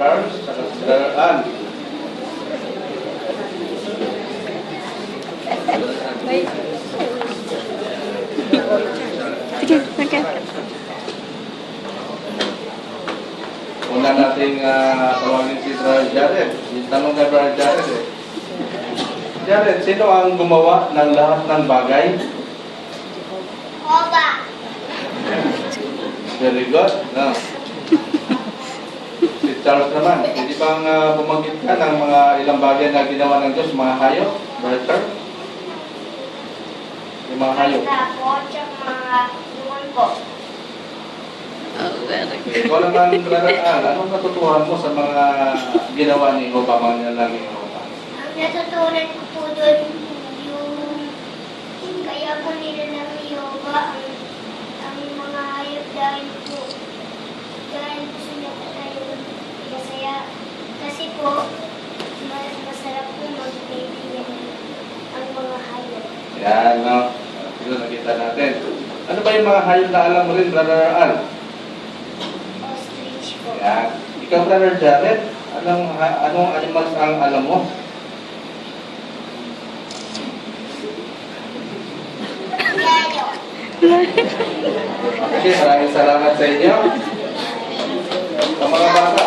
Charles, saka Sister Ann. Sige, sige. Una nating tawagin si Brother Jared. Yung tanong kay Brother Jared eh. Jared, sino ang gumawa ng lahat ng bagay? Oba. Very good. No. Si Charles naman, hindi bang bumagit ka ng mga ilang bagay na ginawa ng Diyos, mga hayop? Brother Charles? Yung mga hayop. Basta po, tsaka mga iwan po. Oh, very good. Okay. Ikaw naman, Brother Al, anong natutuhan mo sa mga ginawa ni Jehovah, mga nilalang ni Jehovah? Ang natutunan ko po doon, yung kaya po nila ng yoga, ang mga hayop dahil po sila tayo masaya. Kasi po, masarap po mag-baby ang mga hayop. Yan, no? Ito nakita natin. Ano ba yung mga hayop na alam mo rin, Brother Al? Ostrich po. Yan. Ikaw, Brother Jared, anong animals ang alam mo? Yayo. Okay, maraming salamat sa inyo. Sa mga bata,